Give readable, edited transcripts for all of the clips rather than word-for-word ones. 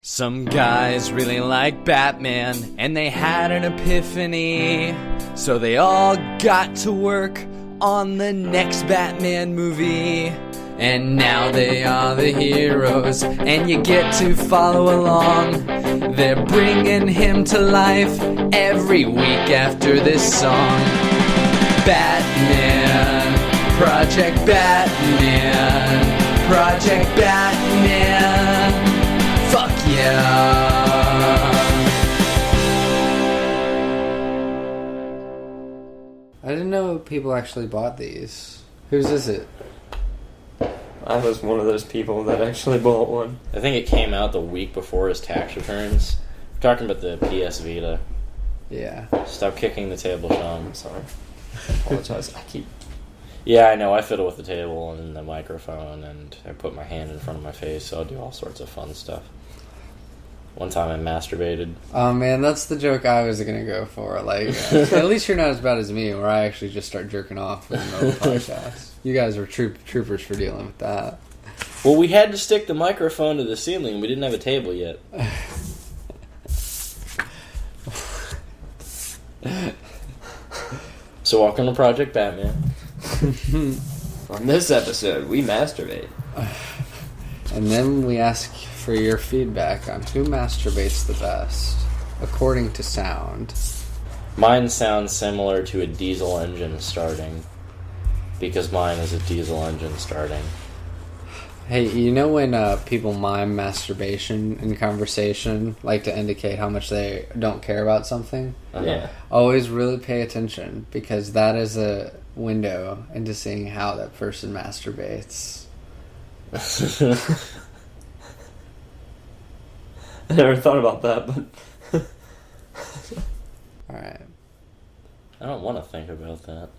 Some guys really like Batman, and they had an epiphany. So they all got to work on the next Batman movie. And now they are the heroes, and you get to follow along. They're bringing him to life every week after this song. Batman, Project Batman, Project Batman. Fuck yeah! I didn't know people actually bought these. Whose is it? I was one of those people that actually bought one. I think it came out the week before his tax returns. We're talking about the PS Vita. Yeah. Stop kicking the table, Sean. I'm sorry. I apologize. Yeah, I know. I fiddle with the table and the microphone, and I put my hand in front of my face, so I'll do all sorts of fun stuff. One time I masturbated. Oh man, that's the joke I was gonna go for. Like, at least you're not as bad as me, where I actually just start jerking off in the middle of the podcast. You guys were troopers for dealing with that. Well, we had to stick the microphone to the ceiling. We didn't have a table yet. So welcome to Project Batman. On this episode, we masturbate. And then we ask for your feedback on who masturbates the best, according to sound. Mine sounds similar to a diesel engine starting, because mine is a diesel engine starting. Hey, you know when people mime masturbation in conversation, like to indicate how much they don't care about something? Uh-huh. Yeah. Always really pay attention, because that is a window into seeing how that person masturbates. I never thought about that, but... Alright. I don't want to think about that.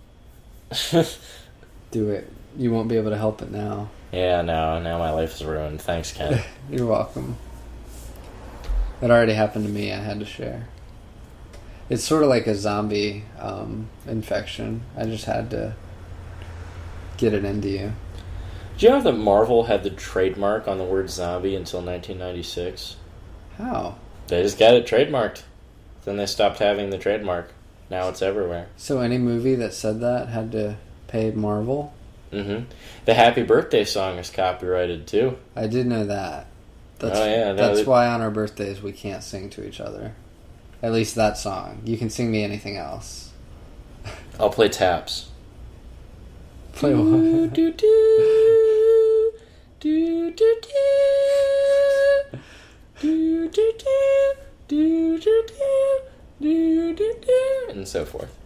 Do it. You won't be able to help it now. Yeah, no, now my life is ruined. Thanks, Ken. You're welcome. It already happened to me. I had to share. It's sort of like a zombie infection. I just had to get it into you. Do you know that Marvel had the trademark on the word zombie until 1996? How? They just got it trademarked. Then they stopped having the trademark. Now it's everywhere. So any movie that said that had to pay Marvel? Mm-hmm. The Happy Birthday song is copyrighted, too. I did know that. That's, Oh, yeah, no, that's why on our birthdays we can't sing to each other. At least that song. You can sing me anything else. I'll play taps. Play what? Do, do, do, do, do, do, do, do, do, do, do, do, do, and so forth.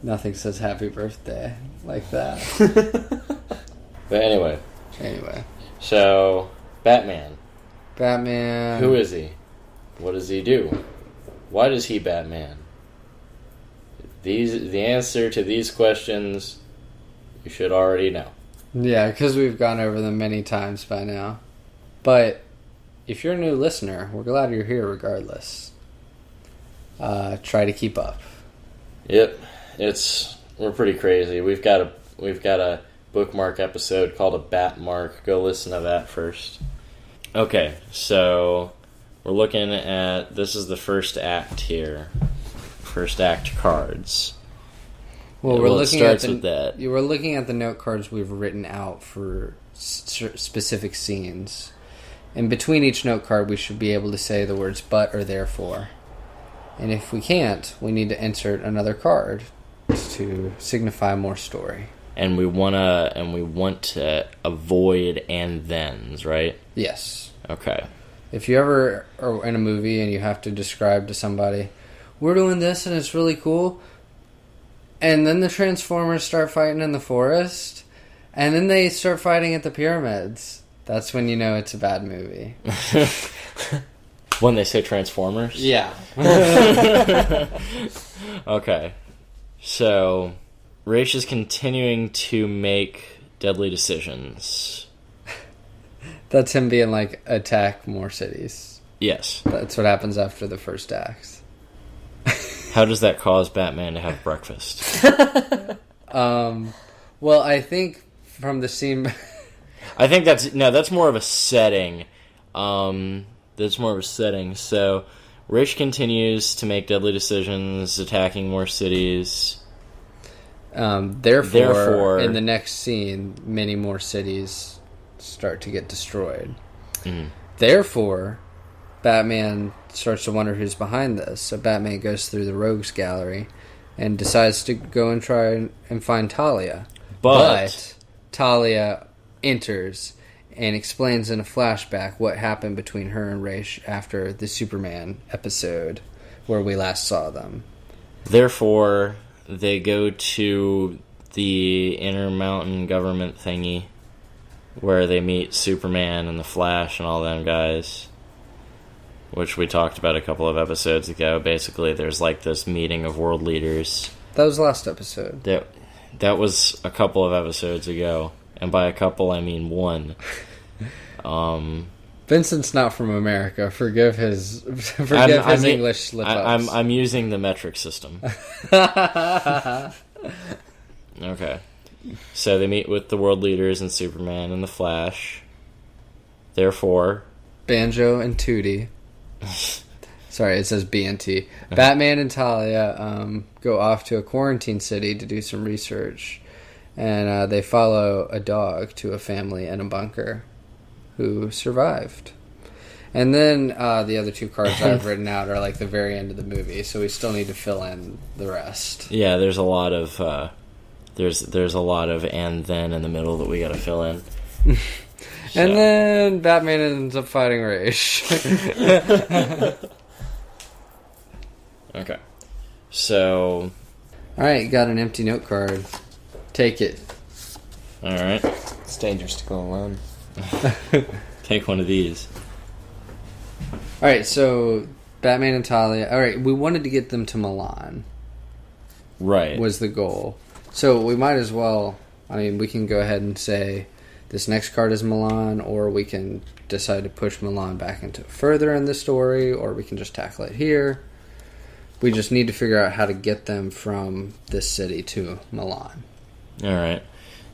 Nothing says happy birthday like that. But anyway. So, Batman. Who is he? What does he do? Why does he Batman? The answer to these questions you should already know. Yeah, because we've gone over them many times by now. But if you're a new listener, we're glad you're here regardless. Try to keep up. Yep, we're pretty crazy. We've got a bookmark episode called a Batmark. Go listen to that first. Okay, so we're looking at, this is the first act here. First act cards. Well, it starts with that. You were looking at the note cards we've written out for specific scenes. And between each note card, we should be able to say the words but or therefore. And if we can't, we need to insert another card to signify more story. And we want to avoid and thens, right? Yes. Okay. If you ever are in a movie and you have to describe to somebody, we're doing this and it's really cool, and then the Transformers start fighting in the forest, and then they start fighting at the pyramids, that's when you know it's a bad movie. When they say Transformers? Yeah. Okay. So, Raish is continuing to make deadly decisions. That's him being like, attack more cities. Yes. That's what happens after the first act. How does that cause Batman to have breakfast? Well, I think from the scene... I think that's more of a setting. That's more of a setting. So, Raish continues to make deadly decisions, attacking more cities. Therefore, in the next scene, many more cities start to get destroyed. Mm. Therefore, Batman starts to wonder who's behind this. So Batman goes through the rogues gallery and decides to go and try and find Talia. But Talia enters and explains in a flashback what happened between her and Raish after the Superman episode where we last saw them. Therefore, they go to the Intermountain government thingy where they meet Superman and the Flash and all them guys, which we talked about a couple of episodes ago. Basically, there's like this meeting of world leaders. That was last episode. That was a couple of episodes ago, and by a couple I mean one. Vincent's not from America. Forgive his English slip-ups. I'm using the metric system. Okay. So they meet with the world leaders and Superman and the Flash. Therefore, Banjo and Tootie. Sorry, it says B&T. Batman and Talia go off to a quarantine city to do some research. And they follow a dog to a family in a bunker who survived. And then the other two cards I've written out are like the very end of the movie, so we still need to fill in the rest. Yeah, there's a lot of there's a lot of and then in the middle that we got to fill in. And then Batman ends up fighting Raish. Okay. So, all right, you got an empty note card. Take it. All right. It's dangerous to go alone. Take one of these. All right, so Batman and Talia. All right, we wanted to get them to Milan. Right. Was the goal. So we might as well, I mean, we can go ahead and say this next card is Milan, or we can decide to push Milan back into further in the story, or we can just tackle it here. We just need to figure out how to get them from this city to Milan. All right.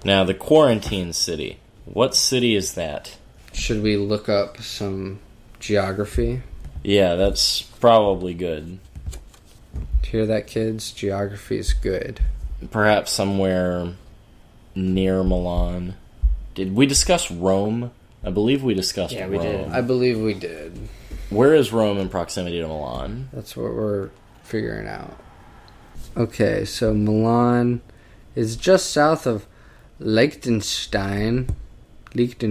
Now, the quarantine city. What city is that? Should we look up some geography? Yeah, that's probably good. Hear that, kids? Geography is good. Perhaps somewhere near Milan. Did we discuss Rome? I believe we discussed Rome. We did. I believe we did. Where is Rome in proximity to Milan? That's what we're figuring out. Okay, so Milan is just south of Liechtenstein. It's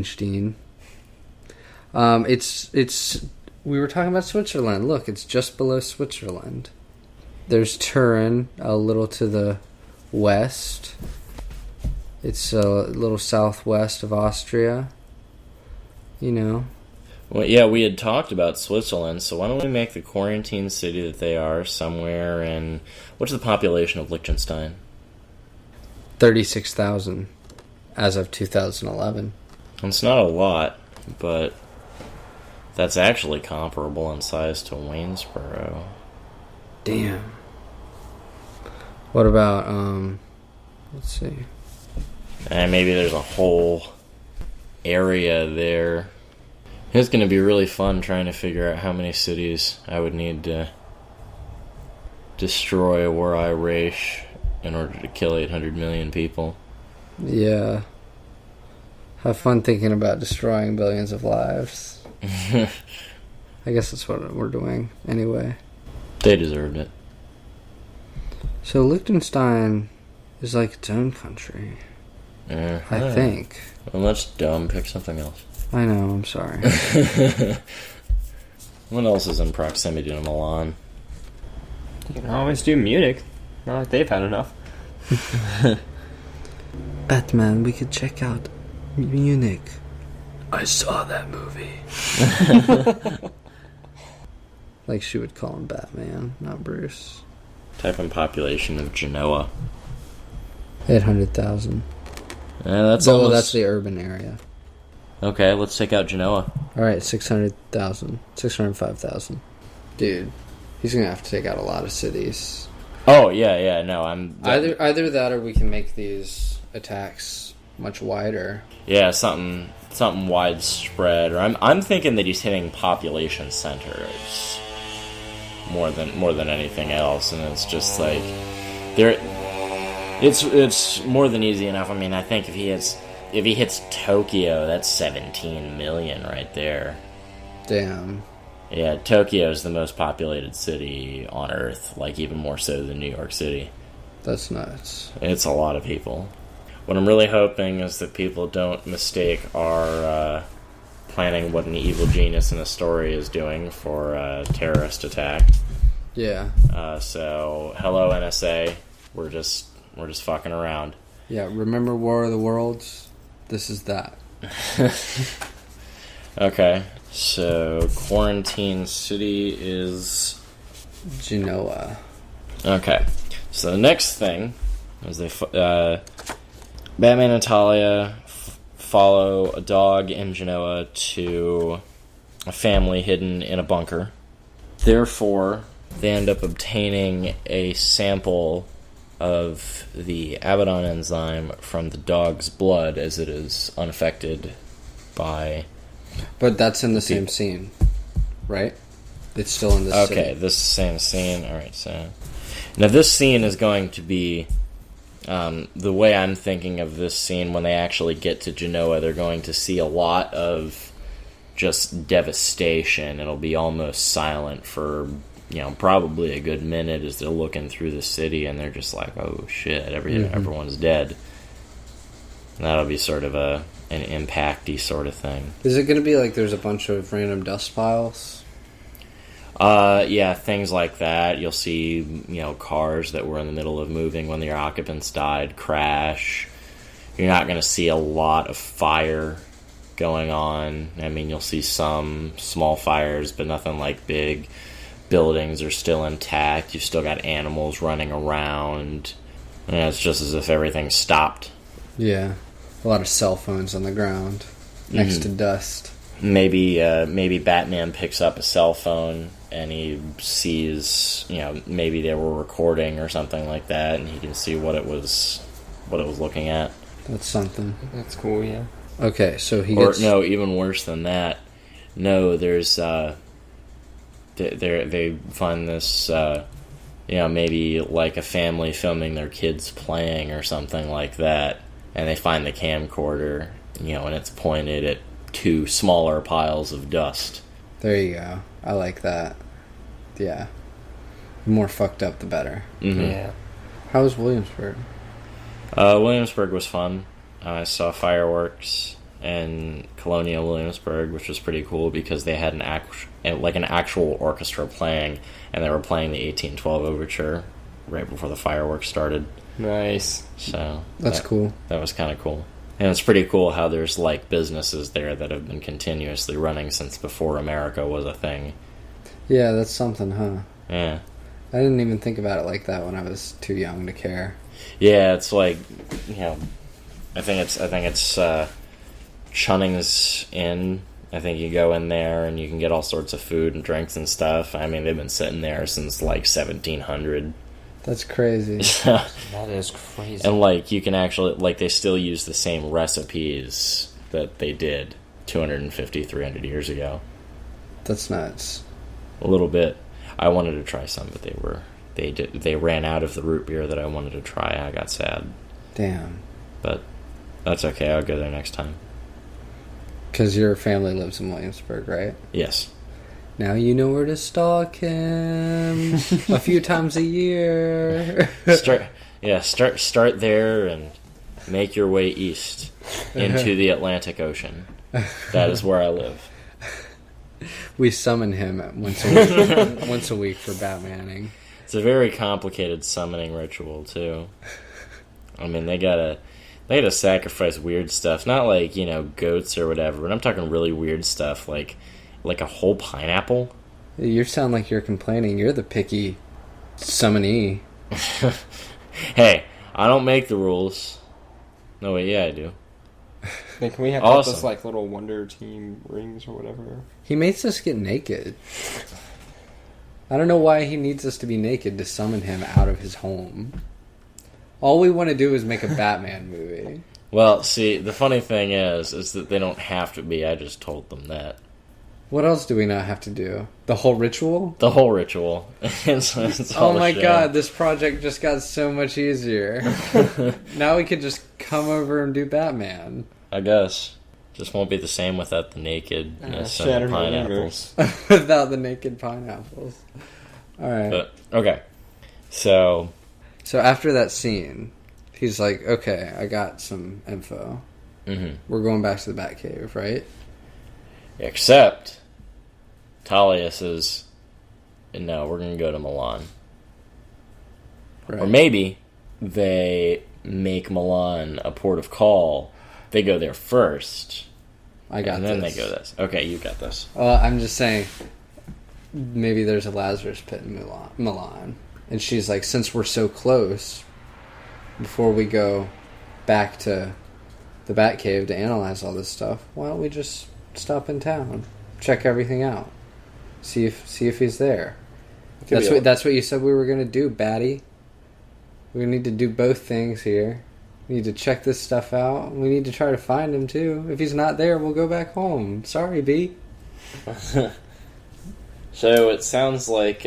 we were talking about Switzerland. Look, it's just below Switzerland. There's Turin, a little to the west. It's a little southwest of Austria. You know. Well, yeah, we had talked about Switzerland, so why don't we make the quarantine city that they are somewhere in... What's the population of Liechtenstein? 36,000 as of 2011. It's not a lot, but that's actually comparable in size to Waynesboro. Damn. What about, let's see. And maybe there's a whole area there. It's going to be really fun trying to figure out how many cities I would need to destroy were I Raish in order to kill 800 million people. Yeah. Have fun thinking about destroying billions of lives. I guess that's what we're doing anyway. They deserved it. So Liechtenstein is like its own country. I think. Well, that's dumb. Pick something else. I know, I'm sorry. What else is in proximity to Milan? You can always do Munich. Not like they've had enough. Batman, we could check out Munich. I saw that movie. Like she would call him Batman, not Bruce. Type in population of Genoa. 800,000. That's So almost... that's the urban area. Okay, let's take out Genoa. Alright, 600,000. 605,000. Dude, he's gonna have to take out a lot of cities. Oh, yeah, no, I'm... Either that or we can make these attacks much wider. Yeah, something something widespread, or I'm thinking that he's hitting population centers more than anything else, and it's just like there. It's more than easy enough. I mean, I think if he hits Tokyo, that's 17 million right there. Damn. Yeah, Tokyo is the most populated city on Earth, like even more so than New York City. That's nuts. It's a lot of people. What I'm really hoping is that people don't mistake our planning what an evil genius in a story is doing for a terrorist attack. Yeah. So, hello NSA, we're just fucking around. Yeah, remember War of the Worlds? This is that. Okay, so quarantine city is Genoa. Okay, so the next thing is Batman and Talia follow a dog in Genoa to a family hidden in a bunker. Therefore, they end up obtaining a sample of the Abaddon enzyme from the dog's blood, as it is unaffected by... But that's in the same scene, right? It's still in the city. Okay, this same scene. Alright, so... Now, this scene is going to be... the way I'm thinking of this scene, when they actually get to Genoa, they're going to see a lot of just devastation. It'll be almost silent for, probably a good minute as they're looking through the city, and they're just like, oh shit, everyone's dead. And that'll be sort of an impacty sort of thing. Is it going to be like there's a bunch of random dust piles? Yeah, things like that. You'll see, cars that were in the middle of moving when their occupants died crash. You're not going to see a lot of fire going on. I mean, you'll see some small fires, but nothing like big. Buildings are still intact. You've still got animals running around. And it's just as if everything stopped. Yeah. A lot of cell phones on the ground next to dust. Maybe Batman picks up a cell phone and he sees, maybe they were recording or something like that, and he can see what it was looking at. That's something. That's cool, yeah. Okay, so he Or gets... no, even worse than that. No, there's they find this maybe like a family filming their kids playing or something like that, and they find the camcorder, and it's pointed at two smaller piles of dust. There you go. I like that. Yeah. The more fucked up, the better. Mm-hmm. Yeah. How was Williamsburg? Williamsburg was fun. I saw fireworks in Colonial Williamsburg, which was pretty cool because they had an actual orchestra playing, and they were playing the 1812 Overture right before the fireworks started. Nice. So That's cool. That was kind of cool. And it's pretty cool how there's businesses there that have been continuously running since before America was a thing. Yeah, that's something, huh? Yeah. I didn't even think about it like that when I was too young to care. Yeah, it's like, I think it's Chunning's Inn. I think you go in there and you can get all sorts of food and drinks and stuff. I mean, they've been sitting there since 1700. That's crazy. That is crazy. And you can actually, they still use the same recipes that they did 250, 300 years ago. That's nuts. A little bit. I wanted to try some, but they ran out of the root beer that I wanted to try. I got sad. Damn. But that's okay. I'll go there next time. Because your family lives in Williamsburg, right? Yes. Now you know where to stalk him a few times a year. Start there and make your way east into the Atlantic Ocean. That is where I live. We summon him once a week for Batmaning. It's a very complicated summoning ritual too. I mean, they gotta sacrifice weird stuff, not goats or whatever, but I'm talking really weird stuff like a whole pineapple. You sound like you're complaining. You're the picky summonee. Hey, I don't make the rules. No, wait, yeah, I do. Can we have Awesome. those little Wonder Team rings or whatever? He makes us get naked. I don't know why he needs us to be naked to summon him out of his home. All we want to do is make a Batman movie. Well, see, the funny thing is that they don't have to be. I just told them that. What else do we not have to do? The whole ritual? The whole ritual. It's all Oh my the show. god, this project just got so much easier. Now we could just come over and do Batman. I guess. Just won't be the same without the nakedness and Shattered the pineapples. Without the naked pineapples. Alright. But, okay. So after that scene, he's like, okay, I got some info. mhm. We're going back to the Batcave, right? Except Talia says, no, we're going to go to Milan. Right. Or maybe they make Milan a port of call. They go there first. I got and then this. they go this. Okay, you got this. I'm just saying, maybe there's a Lazarus pit in Milan. And she's like, since we're so close, before we go back to the Batcave to analyze all this stuff, why don't we just stop in town, check everything out, see if he's there. That's what you said we were gonna do, Batty. We need to do both things here. We need to check this stuff out. We need to try to find him too. If he's not there, we'll go back home. Sorry, B. So it sounds like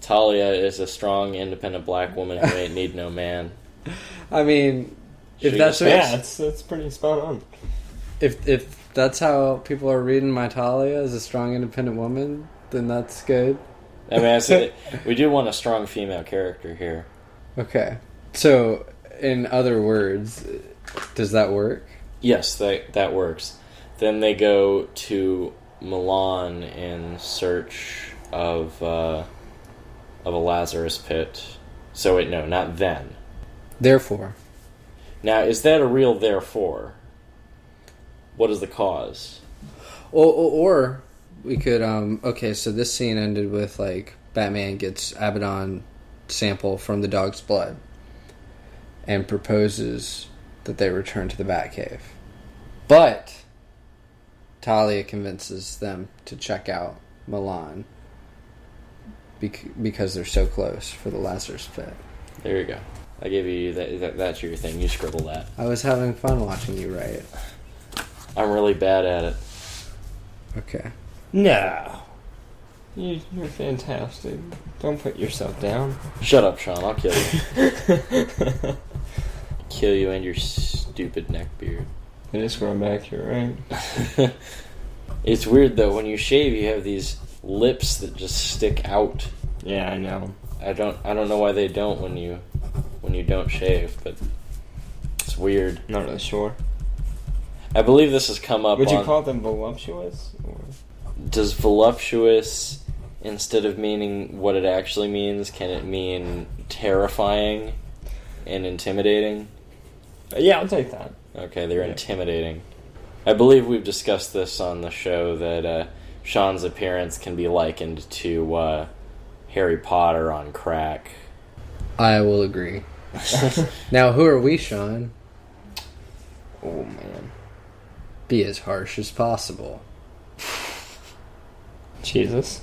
Talia is a strong, independent black woman who ain't need no man. I mean, if She that's what That's pretty spot on. if that's how people are reading my Talia as a strong, independent woman, then that's good. I mean, I say we do want a strong female character here. Okay. So, in other words, does that work? Yes, that works. Then they go to Milan in search of a Lazarus pit. So wait, no, not then. Therefore. Now, is that a real therefore? What is the cause? Or we could, okay, so this scene ended with, like, Batman gets Abaddon sample from the dog's blood and proposes that they return to the Batcave. But Talia convinces them to check out Milan because they're so close for the Lazarus pit. There you go. I gave you that's your thing. You scribble that. I was having fun watching you write. I'm really bad at it. Okay. No. You're fantastic. Don't put yourself down. Shut up, Sean. I'll kill you. Kill you and your stupid neck beard. It is growing back here, right? It's weird though. When you shave, you have these lips that just stick out. Yeah, I know. I don't know why they don't when you don't shave, but it's weird. Not really sure. I believe this has come up. Would you on, call them voluptuous? Or? Does voluptuous, instead of meaning what it actually means, can it mean terrifying and intimidating? Yeah, I'll take that. Okay, they're intimidating. I believe we've discussed this on the show that Sean's appearance can be likened to Harry Potter on crack. I will agree. Now, who are we, Sean? Oh, man. Be as harsh as possible. Jesus.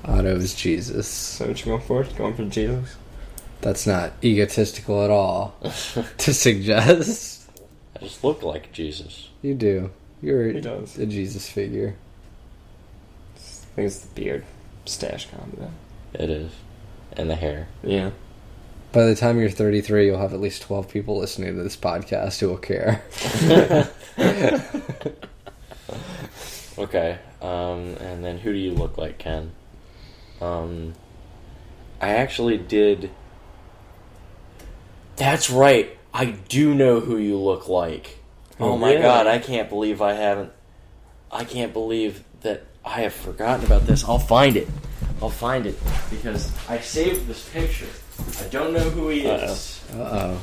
Otto's Jesus. So what you going for? Going for Jesus? That's not egotistical at all to suggest. I just look like Jesus. You do. You're He does. a Jesus figure. I think it's the beard. Stash combo. It is. And the hair. Yeah. By the time you're 33, you'll have at least 12 people listening to this podcast who will care. Okay. And then who do you look like, Ken? I actually did... That's right. I do know who you look like. Oh my really? god, I can't believe I can't believe that I have forgotten about this. I'll find it. Because I saved this picture. I don't know who he is. Uh-oh.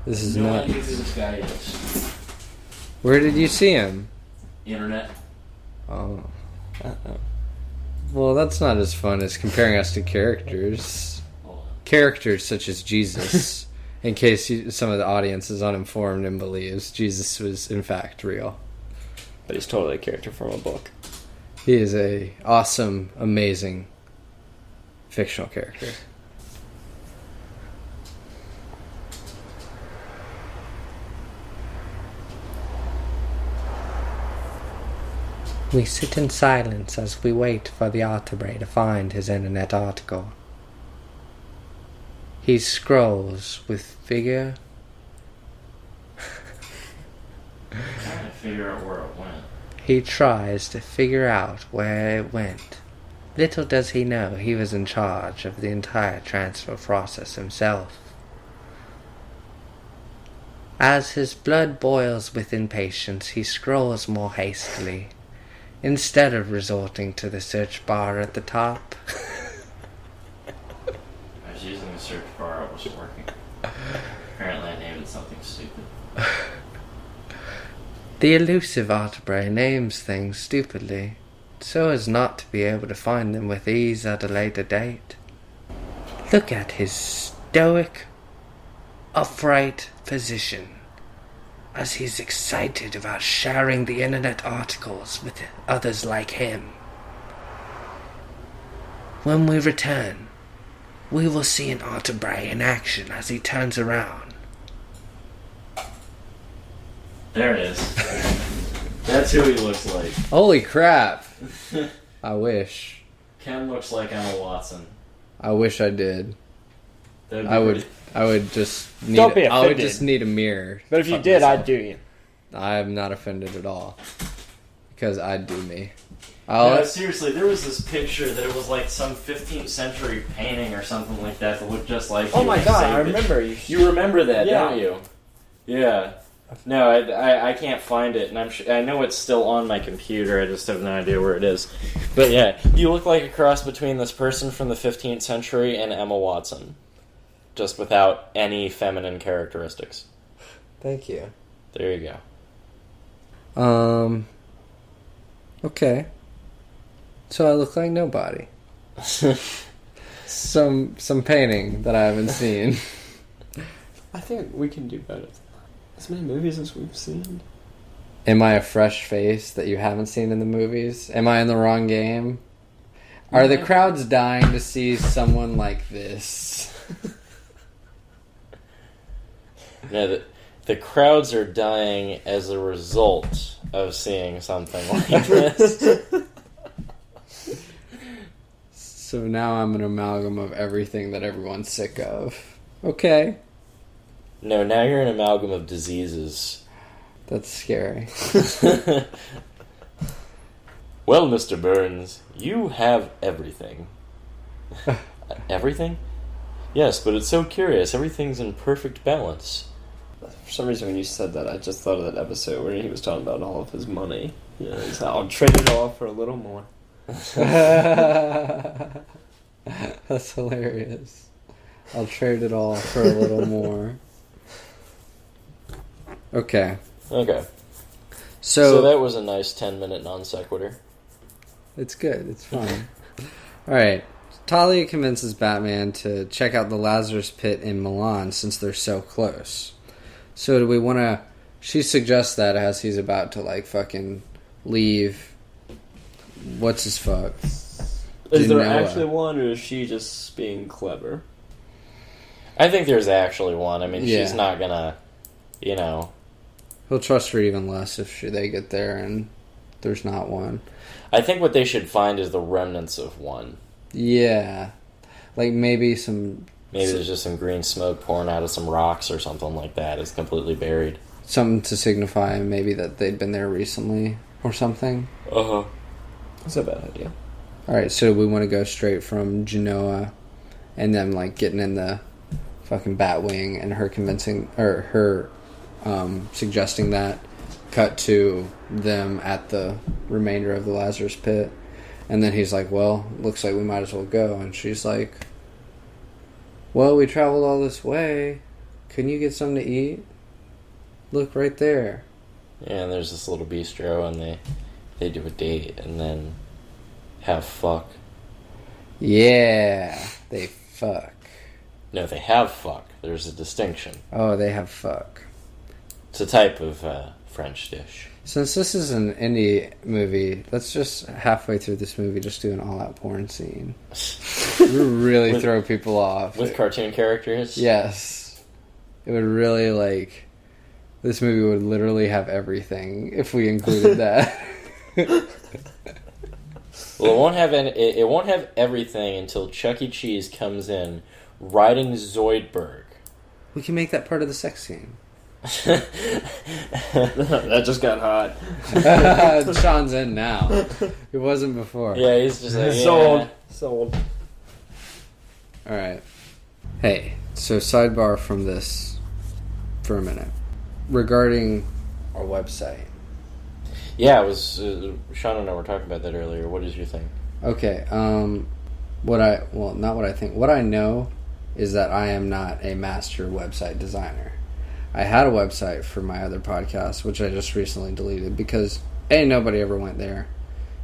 This is No not... idea who this guy is. Where did you see him? Internet. Oh. Uh-oh. Well, that's not as fun as comparing us to characters. Characters such as Jesus. In case some of the audience is uninformed and believes Jesus was in fact real. But he's totally a character from a book. He is a awesome, amazing fictional character. We sit in silence as we wait for the Ottobre to find his internet article. He scrolls with figure. Trying to figure out where it went. He tries to figure out where it went. Little does he know he was in charge of the entire transfer process himself. As his blood boils with impatience, he scrolls more hastily, instead of resorting to the search bar at the top. I was using the search bar, it wasn't working. Apparently I named it something stupid. The elusive Ottobre names things stupidly, so as not to be able to find them with ease at a later date. Look at his stoic, upright position as he's excited about sharing the internet articles with others like him. When we return, we will see an Ottobre in action as he turns around. There it is. That's who he looks like. Holy crap! I wish. Ken looks like Emma Watson. I wish I did. That'd be I would. pretty- I would just need. Don't be I would offended. just need a mirror. But if you did, I'd do you. I'm not offended at all because I'd do me. No, seriously, there was this picture that it was like some 15th century painting or something like that that looked just like Oh you. my Like, god, same I remember you. You remember that, Yeah. don't you? Yeah. No, I can't find it, and I know it's still on my computer. I just have no idea where it is. But yeah, you look like a cross between this person from the 15th century and Emma Watson, just without any feminine characteristics. Thank you. There you go. Okay. So I look like nobody. Some painting that I haven't seen. I think we can do better. As many movies as we've seen. Am I a fresh face that you haven't seen in the movies? Am I in the wrong game? Are the crowds dying to see someone like this? No, the crowds are dying as a result of seeing something like this. So now I'm an amalgam of everything that everyone's sick of. Okay. No, now you're an amalgam of diseases. That's scary. Well, Mr. Burns, you have everything. Everything? Yes, but it's so curious. Everything's in perfect balance. For some reason, when you said that, I just thought of that episode where he was talking about all of his money. Yeah, he's like, I'll trade it all for a little more. That's hilarious. I'll trade it all for a little more. Okay. Okay. So So that was a nice 10-minute non sequitur. it's good. It's fine. Alright. Talia convinces Batman to check out the Lazarus Pit in Milan since they're so close. So do we want to... She suggests that as he's about to, like, fucking leave. What's his fuck? Is there Genoa. actually one, or is she just being clever? I think there's actually one. I mean, Yeah. she's not gonna, you know... He'll trust her even less if they get there and there's not one. I think what they should find is the remnants of one. Yeah. Like maybe some... Maybe there's just some green smoke pouring out of some rocks or something like that. It's completely buried. Something to signify maybe that they'd been there recently or something. Uh-huh. That's a bad idea. Alright, so we want to go straight from Genoa and then like getting in the fucking Batwing and her convincing... Or her suggesting that. Cut to them at the remainder of the Lazarus Pit. And then he's like, well, looks like we might as well go. And she's like... Well, we traveled all this way. Couldn't you get something to eat? Look right there. Yeah, and there's this little bistro, and they do a date, and then have fuck. Yeah, they fuck. No, they have fuck. There's a distinction. Oh, they have fuck. It's a type of French dish. Since this is an indie movie, let's just halfway through this movie just do an all-out porn scene. Really With- throw people off. With cartoon characters? Yes. It would really, like... This movie would literally have everything if we included that. Well, it won't have it won't have everything until Chuck E. Cheese comes in riding Zoidberg. We can make that part of the sex scene. That just got hot. Sean's in now. It wasn't before. Yeah, he's just like, yeah. Sold. Alright. Hey, so sidebar from this for a minute. Regarding our website. Yeah, it was Sean and I were talking about that earlier. What is your thing? Okay, what I know is that I am not a master website designer. I had a website for my other podcast, which I just recently deleted because A, nobody ever went there,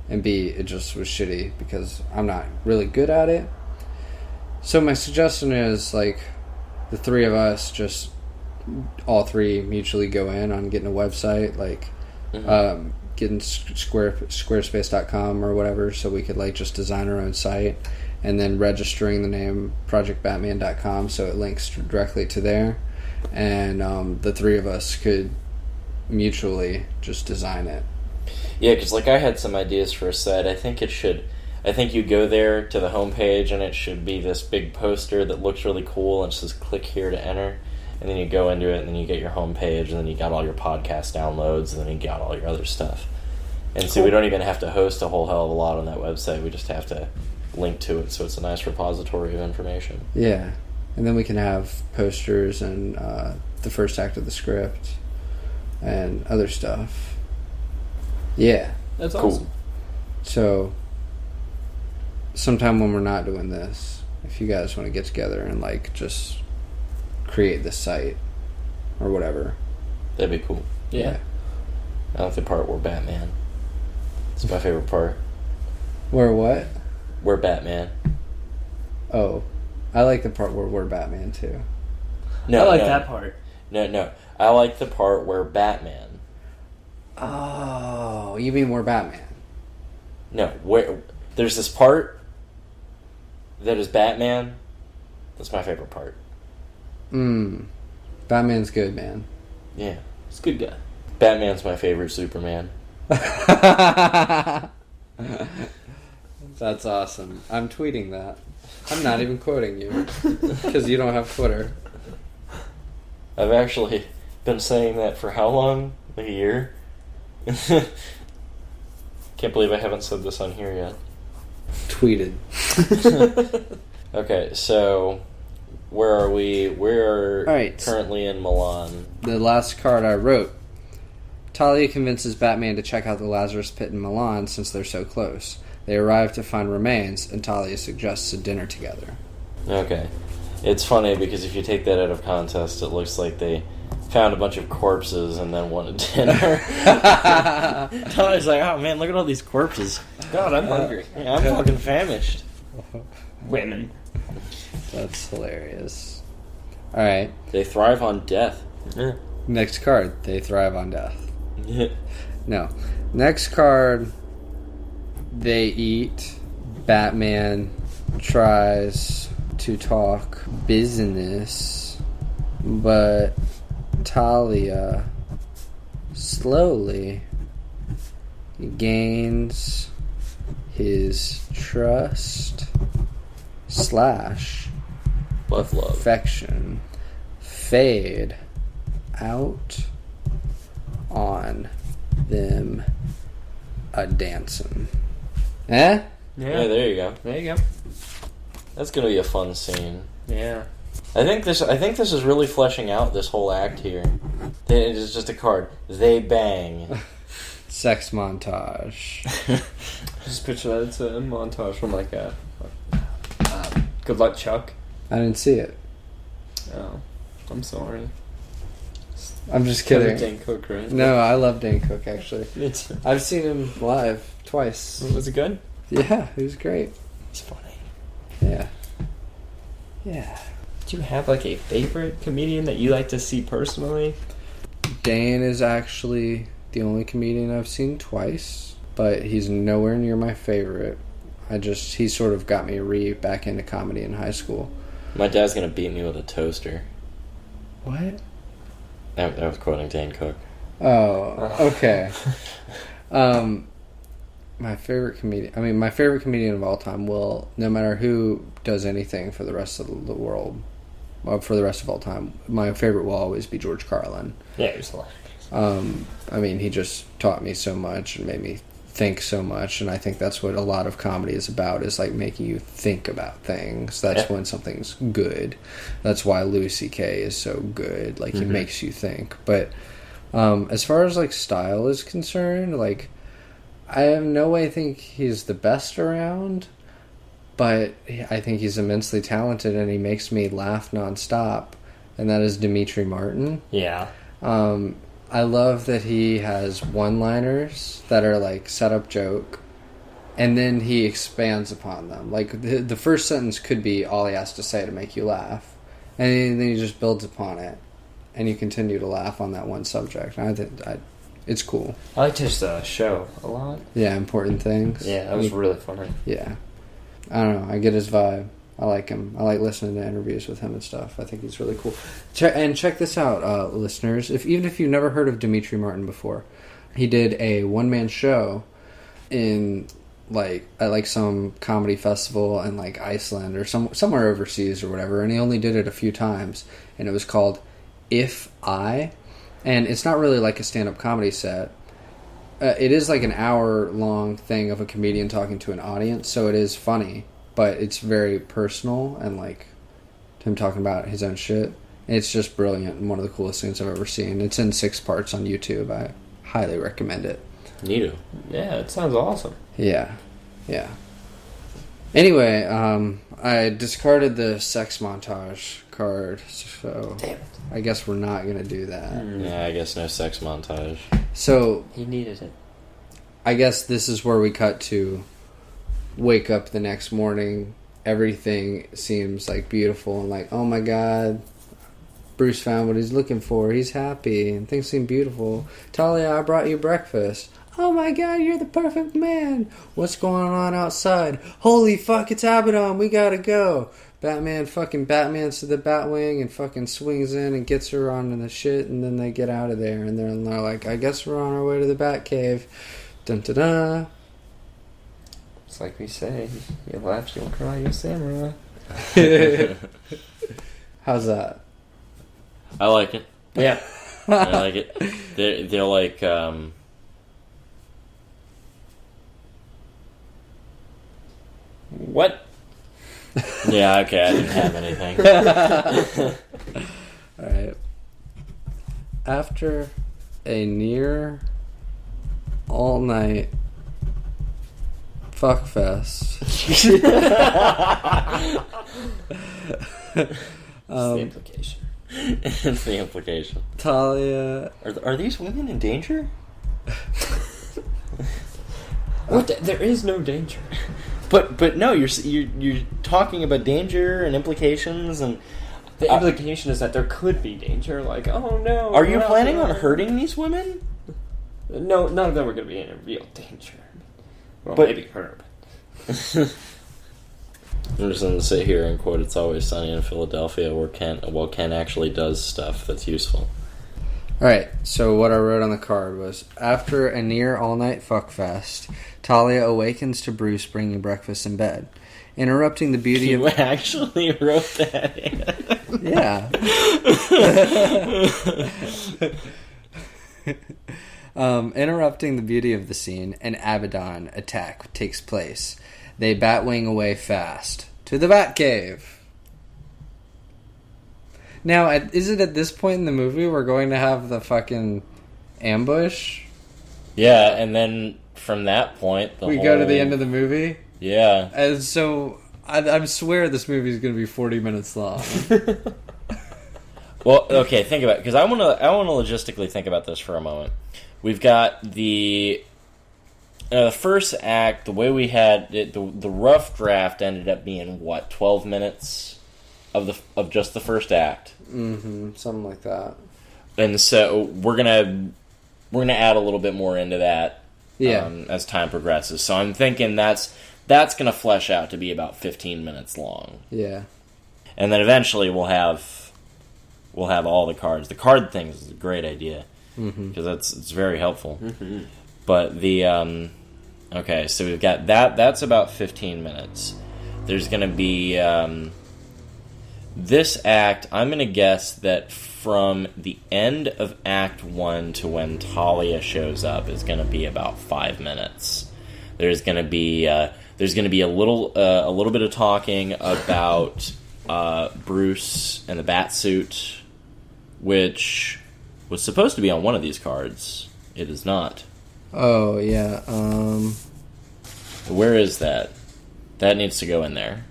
and B, it just was shitty because I'm not really good at it. So my suggestion is, like, the three of us just all three mutually go in on getting a website, like getting squarespace.com or whatever, so we could, like, just design our own site, and then registering the name projectbatman.com so it links directly to there, and the three of us could mutually just design it. Yeah, because, like, I had some ideas for a site. I think you go there to the homepage and it should be this big poster that looks really cool and it says click here to enter. And then you go into it and then you get your homepage and then you got all your podcast downloads and then you got all your other stuff. And so we don't even have to host a whole hell of a lot on that website. We just have to link to it so it's a nice repository of information. Yeah. And then we can have posters and the first act of the script and other stuff. Yeah. That's Cool. awesome. So, sometime when we're not doing this, if you guys want to get together and, like, just create this site or whatever. That'd be cool. Yeah. I like the part where Batman. It's my favorite part. Where what? We're Batman. Oh, I like the part where we're Batman too. No, I like no. that part. No. I like the part where Batman. Oh, you mean we're Batman? No, where there's this part that is Batman. That's my favorite part. Batman's good, man. Yeah. He's a good guy. Batman's my favorite Superman. That's awesome. I'm tweeting that. I'm not even quoting you because you don't have Twitter. I've actually been saying that for how long? Like a year? Can't believe I haven't said this on here yet. Tweeted. Okay, so where are we? We're Alright. currently in Milan. The last card I wrote. Talia convinces Batman to check out the Lazarus Pit in Milan since they're so close. They arrive to find remains, and Talia suggests a dinner together. Okay. It's funny because if you take that out of context, it looks like they found a bunch of corpses and then wanted dinner. Talia's like, oh man, look at all these corpses. God, I'm hungry. Yeah, I'm fucking famished. Women. That's hilarious. Alright, They thrive on death. next card. They thrive on death. No. Next card, they eat. Batman tries to talk business, but Talia slowly gains his trust / Love. affection. Fade out on them a dancing. Eh? Yeah, there you go. There you go. That's gonna be a fun scene. Yeah. I think this is really fleshing out this whole act here. It is just a card. They bang. Sex montage. Just picture that it's a montage from like a Good Luck Chuck. I didn't see it. Oh, I'm sorry. I'm just kidding. Dane Cook, right? No, I love Dane Cook, actually. It's, I've seen him live twice. was it good? Yeah, he was great. It's funny. Yeah. Yeah. Do you have like a favorite comedian that you like to see personally? Dane is actually the only comedian I've seen twice, but he's nowhere near my favorite. He sort of got me back into comedy in high school. My dad's gonna beat me with a toaster. What? I was quoting Dane Cook. Oh, okay. my favorite comedian. I mean, my favorite comedian of all time will, no matter who does anything for the rest of the world, well, for the rest of all time, my favorite will always be George Carlin. Yeah, he was hilarious. I mean, he just taught me so much and made me think so much, and I think that's what a lot of comedy is about, is like making you think about things. That's when something's good. That's why Louis C.K. is so good. Like, he makes you think. But as far as like style is concerned, like, I have no way think he's the best around, but I think he's immensely talented and he makes me laugh nonstop, and that is Dimitri Martin. Yeah. I love that he has one-liners that are like set-up joke, and then he expands upon them. Like, the first sentence could be all he has to say to make you laugh, and then he just builds upon it, and you continue to laugh on that one subject. I think it's cool. I liked his show a lot. Yeah, Important Things. Yeah, that was really funny. Yeah. I don't know. I get his vibe. I like him. I like listening to interviews with him and stuff. I think he's really cool. Check this out, listeners. Even if you've never heard of Dimitri Martin before, he did a one-man show at some comedy festival in like Iceland or somewhere overseas or whatever, and he only did it a few times, and it was called If I, and it's not really like a stand-up comedy set. It is like an hour-long thing of a comedian talking to an audience, so it is funny, but it's very personal and like him talking about his own shit. It's just brilliant and one of the coolest things I've ever seen. It's in 6 parts on YouTube. I highly recommend it. Neato. Yeah, it sounds awesome. Yeah. Anyway, I discarded the sex montage card, so Damn it. I guess we're not going to do that. Yeah, I guess no sex montage. So He needed it. I guess this is where we cut to wake up the next morning. Everything seems like beautiful and like, oh my god, Bruce found what he's looking for. He's happy and things seem beautiful. Talia, I brought you breakfast. Oh my god, you're the perfect man. What's going on outside? Holy fuck, it's Abaddon. We gotta go. Batman's to the Batwing and fucking swings in and gets her on the shit, and then they get out of there and they're like, I guess we're on our way to the Batcave. Dun da da. It's like we say, you laugh, you'll cry, you're samurai. How's that? I like it. Yeah. I like it. They're like, What? yeah, okay, I didn't have anything. Alright. After a near all-night fuckfest. That's the implication. It's the implication. Talia. Are these women in danger? What? There is no danger. But no, you're talking about danger and implications, and The implication is that there could be danger. Like, oh no. are you planning on hurting these women? No, none of them are going to be in real danger. Well, But- maybe her. I'm just going to sit here and quote, "It's always sunny in Philadelphia," where Ken actually does stuff that's useful. Alright, so what I wrote on the card was, after a near all-night fuckfest, Talia awakens to Bruce bringing breakfast in bed, interrupting the beauty You of... actually wrote that in. Yeah. Interrupting the beauty of the scene, an Abaddon attack takes place. They Batwing away fast. To the Batcave! Now, is it at this point in the movie we're going to have the fucking ambush? Yeah, and then from that point, We go to the end of the movie? Yeah. And so, I swear this movie is going to be 40 minutes long. Well, okay, think about it, because I want to logistically think about this for a moment. We've got the first act. The way we had it, the rough draft ended up being what, 12 minutes of just the first act. Mm-hmm, something like that. And so we're gonna add a little bit more into that, Yeah. as time progresses. So I'm thinking that's gonna flesh out to be about 15 minutes long. Yeah. And then eventually we'll have all the cards. The card thing is a great idea because it's very helpful. Mm-hmm. But the Okay, so we've got that. That's about 15 minutes. There's going to be this act. I'm going to guess that from the end of Act 1 to when Talia shows up is going to be about 5 minutes. There's going to be a little bit of talking about Bruce and the Batsuit, which was supposed to be on one of these cards. It is not. Oh, yeah. Where is that? That needs to go in there.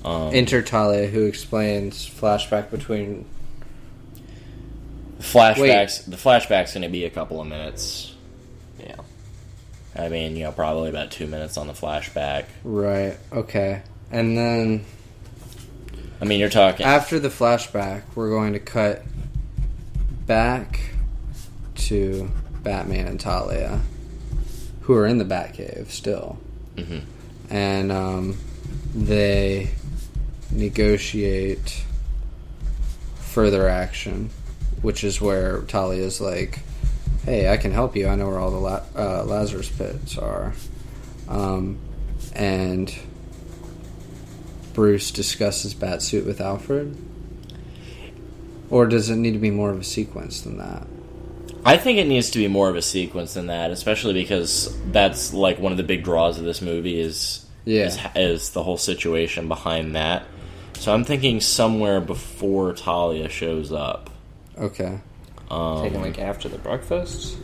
Enter Talia, who explains flashback between... Flashbacks. The flashback's going to be a couple of minutes. Yeah. I mean, probably about 2 minutes on the flashback. Right, okay. And then... I mean, you're talking... After the flashback, we're going to cut back to Batman and Talia, who are in the Batcave still. Mm-hmm. And they negotiate further action, which is where Talia's like, hey, I can help you. I know where all the Lazarus pits are. And Bruce discusses Batsuit with Alfred? Or does it need to be more of a sequence than that? I think it needs to be more of a sequence than that, especially because that's like one of the big draws of this movie is the whole situation behind that. So I'm thinking somewhere before Talia shows up. Okay. Taking like after the breakfast?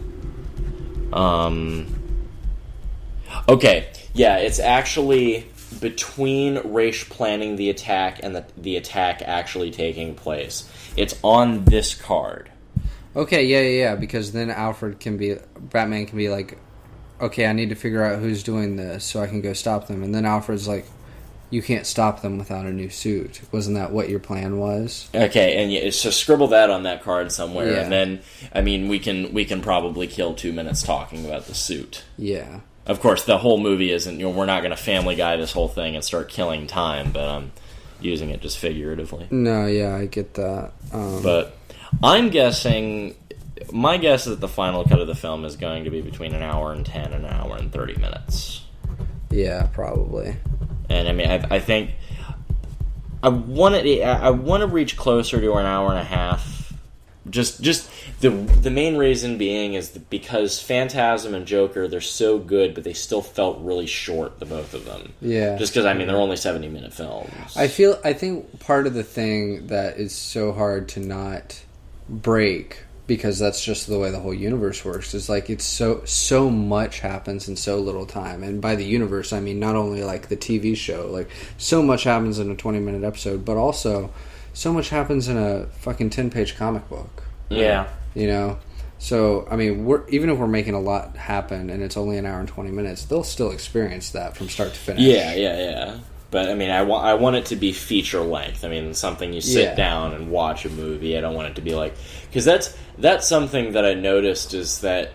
Okay, yeah, it's actually between Raish planning the attack and the attack actually taking place. It's on this card. Okay, yeah, because then Batman can be like, okay, I need to figure out who's doing this so I can go stop them. And then Alfred's like, you can't stop them without a new suit. Wasn't that what your plan was? Okay, and so scribble that on that card somewhere, Yeah. and then, I mean, we can probably kill 2 minutes talking about the suit. Yeah. Of course, the whole movie isn't, we're not going to Family Guy this whole thing and start killing time, but I'm using it just figuratively. No, yeah, I get that. But I'm guessing, my guess is that the final cut of the film is going to be between an hour and 10 and an hour and 30 minutes. Yeah, probably. And I mean, I think I want to reach closer to an hour and a half. Just the main reason being is because Phantasm and Joker, they're so good, but they still felt really short, the both of them. Yeah. Just because, I mean, they're only 70-minute films. I think part of the thing that is so hard to not break, because that's just the way the whole universe works, is like it's so much happens in so little time. And by the universe, I mean not only like the TV show, like so much happens in a 20-minute episode, but also so much happens in a fucking 10-page comic book. Yeah. You know? So, I mean, even if we're making a lot happen and it's only an hour and 20 minutes, they'll still experience that from start to finish. Yeah. But, I mean, I want it to be feature length. I mean, something you sit down and watch a movie. I don't want it to be like... Because that's something that I noticed is that,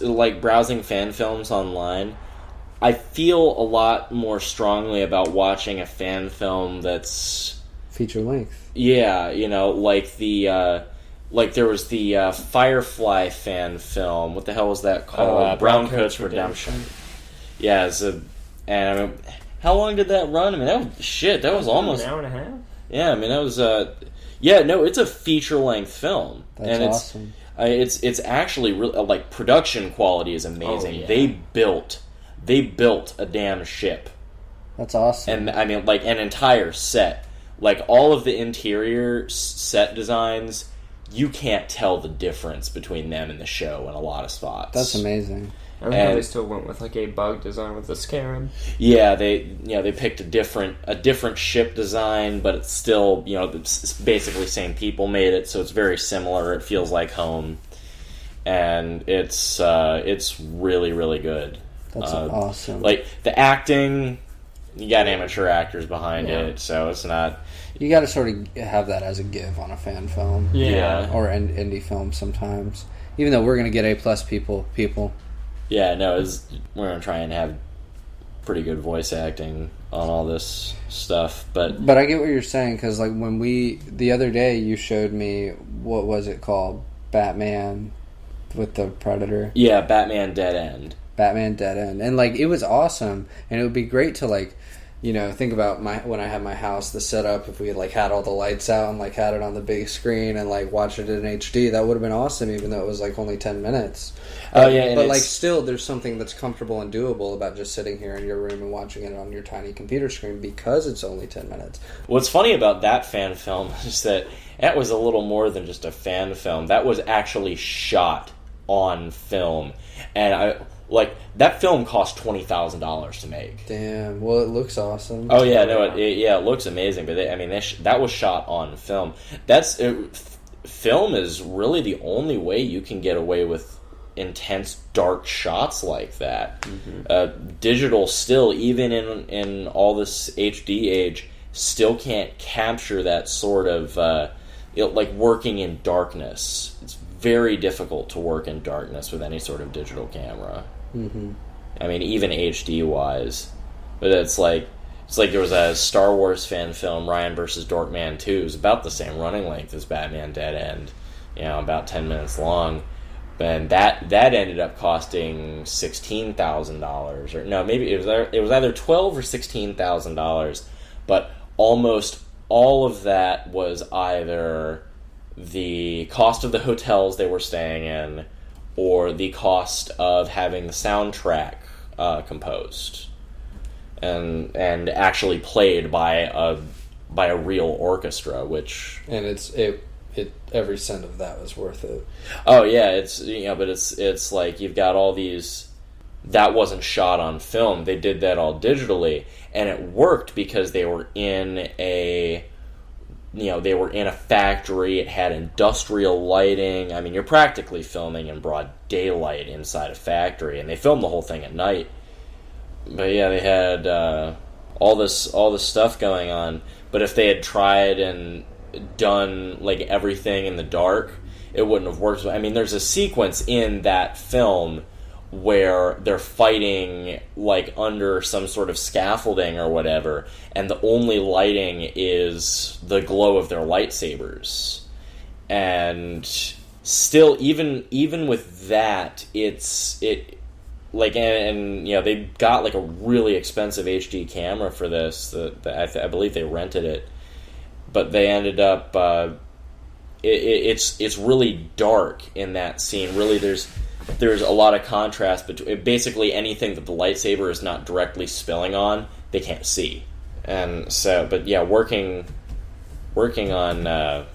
like browsing fan films online, I feel a lot more strongly about watching a fan film that's... Feature length. Yeah, like the... like there was the Firefly fan film. What the hell was that called? Browncoat's Redemption. Yeah, and I mean... How long did that run? I mean, that was almost... An hour and a half? Yeah, I mean, that was... it's a feature-length film. That's awesome. It's actually really... Like, production quality is amazing. Oh, yeah. They built a damn ship. That's awesome. And, I mean, like, an entire set. Like, all of the interior set designs, you can't tell the difference between them and the show in a lot of spots. That's amazing. I like how they still went with like a bug design with the Scarab. Yeah, they picked a different ship design, but it's still it's basically same people made it, so it's very similar. It feels like home, and it's really really good. That's awesome. Like the acting, you got amateur actors behind it, so it's not. You got to sort of have that as a give on a fan film, or an indie film sometimes. Even though we're gonna get A+ people. Yeah, no, we're going to try and have pretty good voice acting on all this stuff, but I get what you're saying, because like when the other day you showed me, what was it called? Batman with the Predator? Yeah, Batman Dead End. Batman Dead End. And, like, it was awesome. And it would be great to, like, you know, think about when I had my house, the setup, if we like had all the lights out and like had it on the big screen and like watch it in HD, that would have been awesome, even though it was like only 10 minutes. Oh yeah, but like still, there's something that's comfortable and doable about just sitting here in your room and watching it on your tiny computer screen because it's only 10 minutes. What's funny about that fan film is that was a little more than just a fan film. That was actually shot on film, and that film cost $20,000 to make. Damn. Well, it looks awesome. Oh yeah, no, it looks amazing. But that was shot on film. Film is really the only way you can get away with intense dark shots like that. Mm-hmm. Digital still, even in all this HD age, still can't capture that sort of like working in darkness. It's very difficult to work in darkness with any sort of digital camera. Mm-hmm. I mean, even HD wise, but it's like there was a Star Wars fan film, Ryan vs. Dorkman 2. It was about the same running length as Batman Dead End, about 10 minutes long. And that ended up costing $16,000, or no, maybe it was either $12,000 or $16,000. But almost all of that was either the cost of the hotels they were staying in, or the cost of having the soundtrack composed and actually played by a real orchestra, which it every cent of that was worth it. Oh yeah, but it's like you've got all these that wasn't shot on film. They did that all digitally, and it worked because they were in a factory. It had industrial lighting. I mean, you're practically filming in broad daylight inside a factory, and they filmed the whole thing at night. But yeah, they had all this stuff going on. But if they had tried and done like everything in the dark, it wouldn't have worked. I mean, there's a sequence in that film where they're fighting like under some sort of scaffolding or whatever, and the only lighting is the glow of their lightsabers. And still, even with that, they got like a really expensive HD camera for this. I believe they rented it, but they ended up. It's really dark in that scene. Really, there's a lot of contrast between basically anything that the lightsaber is not directly spilling on, they can't see. And so, but yeah, working on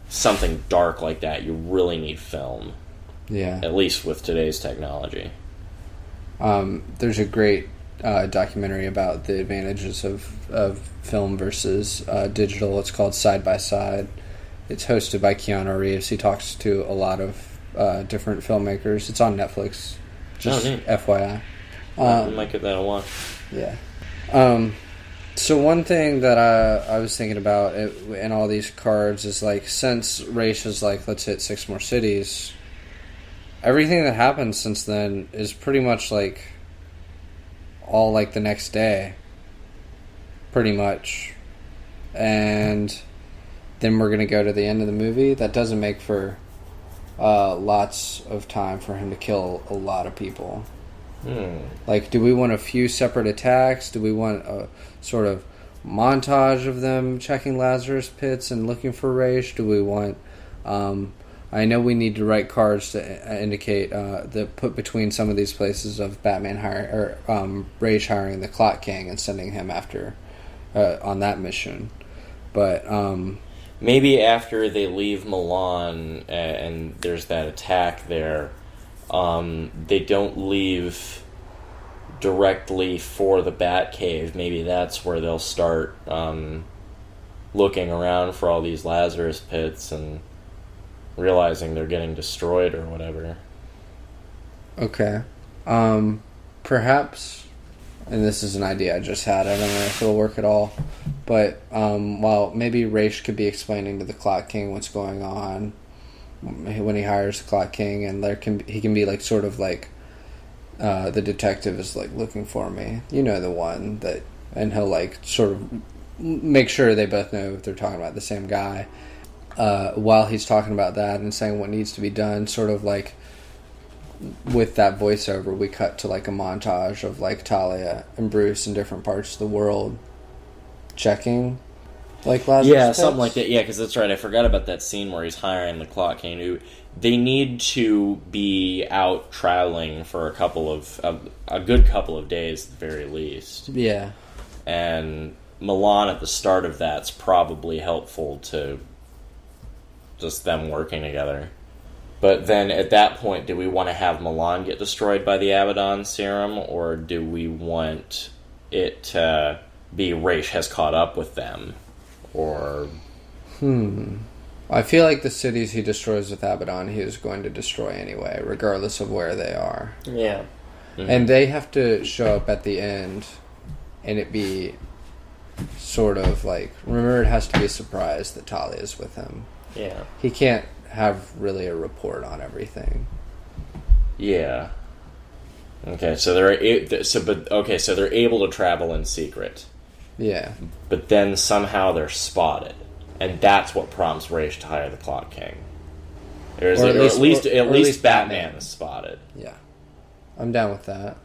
something dark like that, you really need film. Yeah. At least with today's technology. There's a great documentary about the advantages of film versus digital. It's called Side by Side. It's hosted by Keanu Reeves. He talks to a lot of different filmmakers. It's on Netflix. Just FYI. I might give that a watch. Yeah. So one thing that I was thinking about in all these cards is like, since Ra's is like, let's hit 6 more cities, everything that happened since then is pretty much like all like the next day. Pretty much. And then we're going to go to the end of the movie. That doesn't make for lots of time for him to kill a lot of people. Like, do we want a few separate attacks? Do we want a sort of montage of them checking Lazarus pits and looking for Ra's? Do we want... I know we need to write cards to indicate the put between some of these places of Batman Ra's hiring the Clock King and sending him after on that mission. But... maybe after they leave Milan and there's that attack there, they don't leave directly for the Batcave. Maybe that's where they'll start looking around for all these Lazarus pits and realizing they're getting destroyed or whatever. Okay. Perhaps, and this is an idea I just had, I don't know if it'll work at all, but while maybe Ra's could be explaining to the Clock King what's going on when he hires the Clock King, and he can be like sort of like the detective is like looking for me, the one that, and he'll like sort of make sure they both know if they're talking about the same guy. While he's talking about that and saying what needs to be done, sort of like with that voiceover, we cut to like a montage of like Talia and Bruce in different parts of the world checking like Lazarus Yeah, pits. something like that. Yeah, because that's right. I forgot about that scene where he's hiring the clock king. They need to be out traveling for a good couple of days at the very least. Yeah. And Milan at the start of that's probably helpful to just them working together. But then at that point, do we want to have Milan get destroyed by the Abaddon serum, or do we want it to be Raish has caught up with them? Or... I feel like the cities he destroys with Abaddon, he is going to destroy anyway, regardless of where they are. Yeah. Mhm. And they have to show up at the end, and it be sort of like... Remember, it has to be a surprise that Talia is with him. Yeah. He can't have really a report on everything. Yeah. Okay, so they're able to travel in secret, Yeah. but then somehow they're spotted, and that's what prompts Raish to hire the Clock King. Or at least Batman is spotted. Yeah. I'm down with that.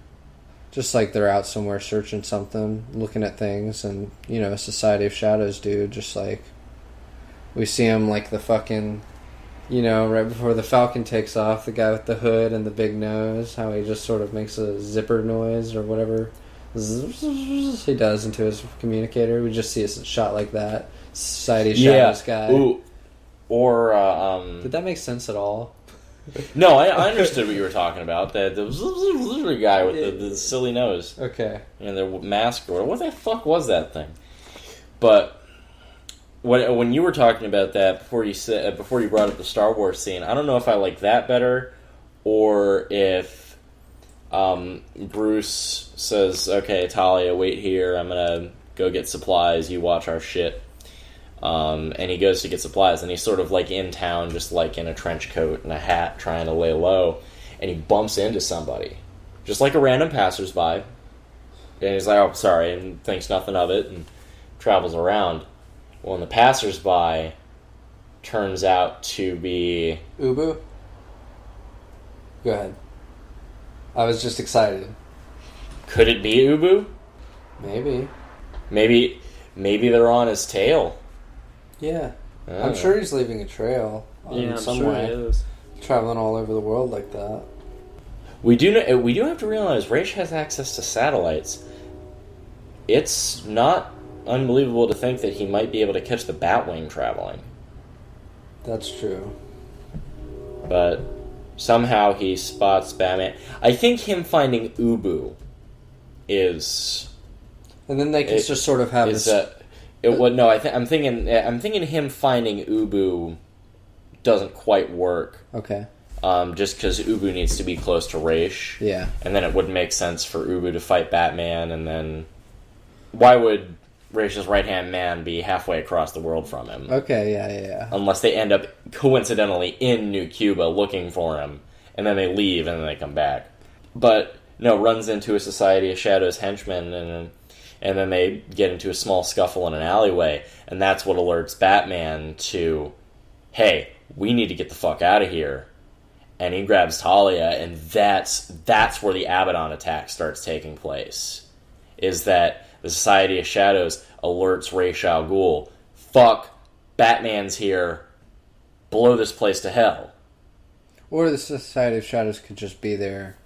Just like they're out somewhere searching something, looking at things, and, you know, Society of Shadows dude, just like... We see him like the fucking... You know, right before the Falcon takes off, the guy with the hood and the big nose, how he just sort of makes a zipper noise or whatever he does into his communicator. We just see a shot like that. Society of Shadows guy. Ooh. Or, Did that make sense at all? No, I understood what you were talking about. The guy with the silly nose. Okay. And the mask, or what the fuck was that thing? But... When you were talking about that before you brought up the Star Wars scene, I don't know if I like that better, or if Bruce says, "Okay, Talia, wait here. I'm gonna go get supplies. You watch our shit." And he goes to get supplies, and he's sort of like in town, just like in a trench coat and a hat, trying to lay low, and he bumps into somebody, just like a random passersby, and he's like, "Oh, sorry," and thinks nothing of it, and travels around. Well, and the passersby turns out to be... Ubu? Go ahead. I was just excited. Could it be Ubu? Maybe. Maybe they're on his tail. Yeah. I don't I'm know. sure he's leaving a trail in some way. He is. Traveling all over the world like that. We do have to realize Raish has access to satellites. It's not unbelievable to think that he might be able to catch the Batwing traveling. That's true. But somehow he spots Batman. I think him finding Ubu is... And then they can just sort of have is this... I'm thinking him finding Ubu doesn't quite work. Okay. Just because Ubu needs to be close to Raish. Yeah. And then it wouldn't make sense for Ubu to fight Batman, and then... Why would Raish's right-hand man be halfway across the world from him? Okay, yeah. Unless they end up coincidentally in New Cuba looking for him, and then they leave and then they come back. But, no, runs into a Society of Shadows henchman, and then they get into a small scuffle in an alleyway, and that's what alerts Batman to, hey, we need to get the fuck out of here. And he grabs Talia, and that's where the Abaddon attack starts taking place. Is that the Society of Shadows alerts Ra's al Ghul, fuck, Batman's here, blow this place to hell. Or the Society of Shadows could just be there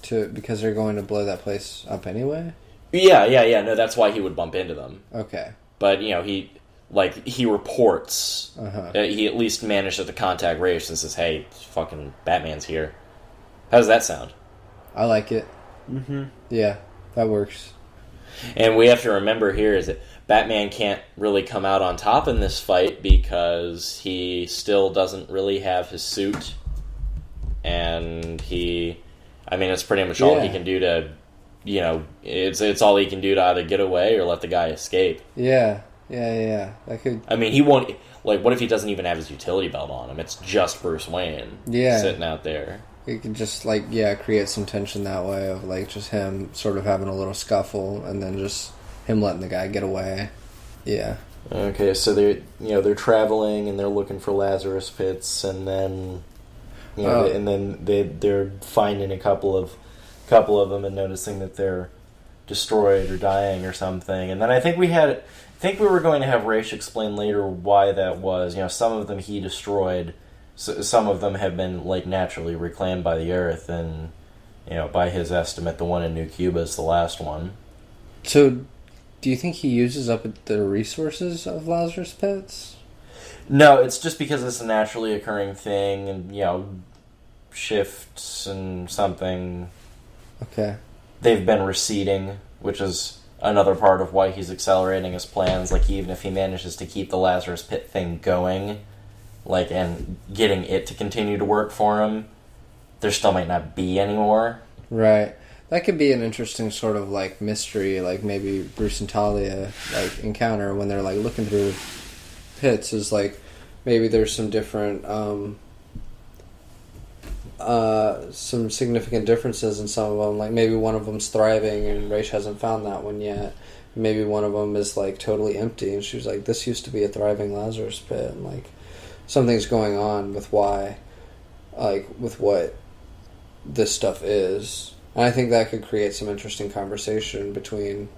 because they're going to blow that place up anyway? Yeah, no, that's why he would bump into them. Okay. But, you know, he reports, Uh-huh. He at least manages to contact Ra's and says, hey, fucking Batman's here. How does that sound? I like it. Mm-hmm. Yeah, that works. And we have to remember here is that Batman can't really come out on top in this fight because he still doesn't really have his suit. And it's pretty much all he can do to, you know, it's all he can do to either get away or let the guy escape. Yeah. That could... I mean, he won't, like, what if he doesn't even have his utility belt on him? It's just Bruce Wayne sitting out there. You could just, create some tension that way of, just him sort of having a little scuffle and then just him letting the guy get away. Yeah. Okay, so they're traveling and they're looking for Lazarus pits, and then... You know, and then they're finding a couple of them and noticing that they're destroyed or dying or something. And then I think we were going to have Raish explain later why that was. You know, some of them he destroyed, so some of them have been like naturally reclaimed by the Earth, and you know, by his estimate, the one in New Cuba is the last one. So, do you think he uses up the resources of Lazarus Pits? No, it's just because it's a naturally occurring thing, and, you know, shifts and something. Okay. They've been receding, which is another part of why he's accelerating his plans. Like, even if he manages to keep the Lazarus Pit thing going, like, and getting it to continue to work for him, there still might not be any more. Right. That could be an interesting sort of, like, mystery, like, maybe Bruce and Talia, like, encounter when they're, like, looking through pits, is, like, maybe there's some different, some significant differences in some of them. Like, maybe one of them's thriving and Raish hasn't found that one yet. Maybe one of them is, like, totally empty, and she's like, this used to be a thriving Lazarus Pit, and, like, something's going on with why, like, with what this stuff is. And I think that could create some interesting conversation between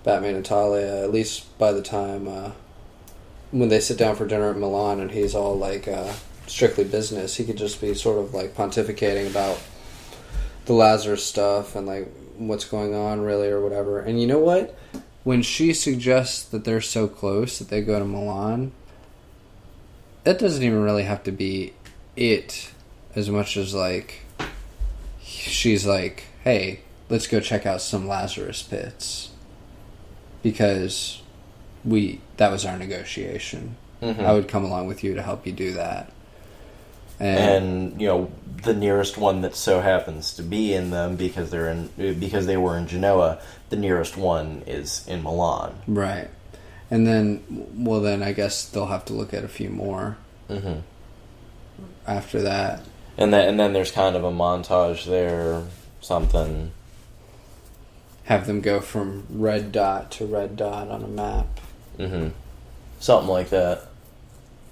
Batman and Talia, at least by the time when they sit down for dinner at Milan and he's all like strictly business. He could just be sort of like pontificating about the Lazarus stuff and like what's going on really or whatever. And you know what? When she suggests that they're so close that they go to Milan, that doesn't even really have to be it as much as like she's like, hey, let's go check out some Lazarus Pits. Because that was our negotiation. Mm-hmm. I would come along with you to help you do that. And you know, the nearest one that so happens to be in them because they were in Genoa, the nearest one is in Milan. Right. And then I guess they'll have to look at a few more. Mm-hmm. After that. And then there's kind of a montage there, something. Have them go from red dot to red dot on a map. Mm-hmm. Something like that.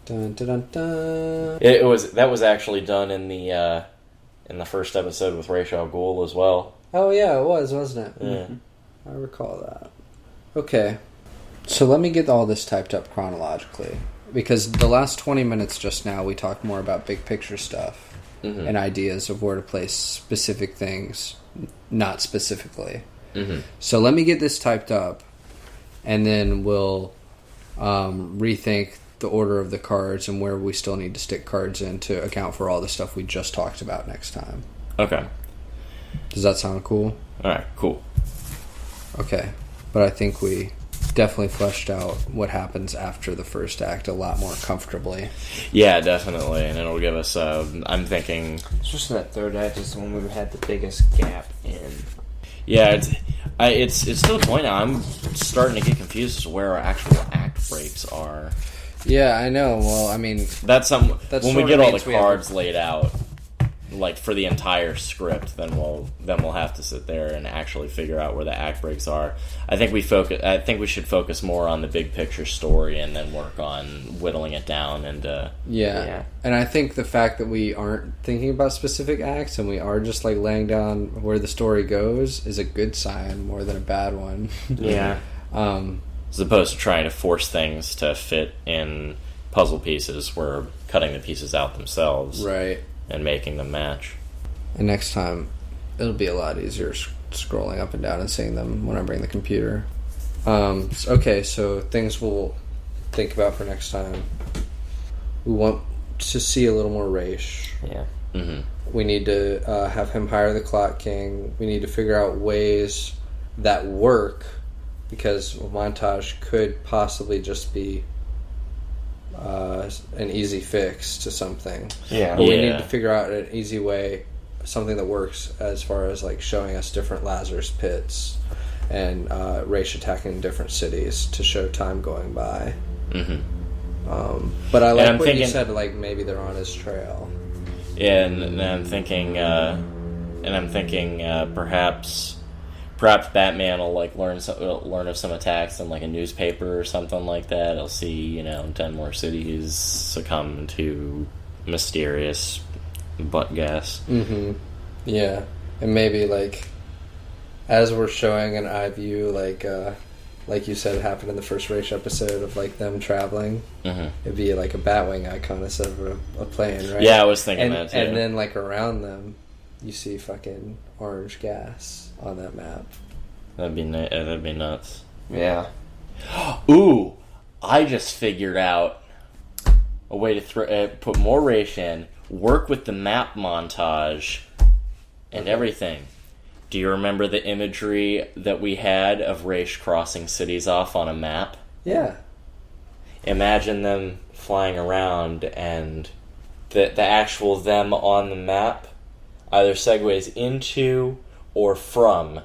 Dun, dun, dun, dun. That was actually done in the first episode with Ra's al Ghul as well. Oh yeah, it was, wasn't it? Yeah. Mm-hmm. I recall that. Okay. So let me get all this typed up chronologically. Because the last 20 minutes just now, we talked more about big picture stuff. Mm-hmm. And ideas of where to place specific things, not specifically. Mm-hmm. So let me get this typed up, and then we'll rethink the order of the cards and where we still need to stick cards in to account for all the stuff we just talked about next time. Okay. Does that sound cool? Alright, cool. Okay. But I think we definitely fleshed out what happens after the first act a lot more comfortably. Yeah, definitely. And it'll give us, I'm thinking... Especially that third act is the one we've had the biggest gap in. Yeah, it's to the point now I'm starting to get confused as to where our actual act breaks are. Yeah, I know. Well, I mean... That's when we get all the cards laid out, like, for the entire script, then we'll have to sit there and actually figure out where the act breaks are. I think we should focus more on the big picture story and then work on whittling it down and yeah. And I think the fact that we aren't thinking about specific acts and we are just like laying down where the story goes is a good sign more than a bad one. Yeah. As opposed to trying to force things to fit in puzzle pieces, we're cutting the pieces out themselves. Right. And making them match. And next time, it'll be a lot easier scrolling up and down and seeing them when I bring the computer. Okay, so things we'll think about for next time. We want to see a little more Raish. Yeah. Mm-hmm. We need to have him hire the Clock King. We need to figure out ways that work, because a montage could possibly just be an easy fix to something. Yeah. But we need to figure out an easy way, something that works as far as like showing us different Lazarus Pits and Raish attacking different cities to show time going by. Mm-hmm. But I like what you said, like maybe they're on his trail. Yeah, and I'm thinking perhaps Batman will like learn of some attacks in like a newspaper or something like that. He'll see 10 more cities succumb to mysterious butt gas. Mm-hmm. Yeah. And maybe, like, as we're showing an eye view, like you said, happened in the first Race episode of, like, them traveling. Mm-hmm. It'd be, like, a Batwing icon instead of a plane, right? Yeah, I was thinking that, too. And then, like, around them, you see fucking orange gas on that map. That'd be nuts. Yeah. Ooh, I just figured out a way to put more Race in, work with the map montage, and everything. Do you remember the imagery that we had of Race crossing cities off on a map? Yeah. Imagine them flying around and the actual them on the map either segues into or from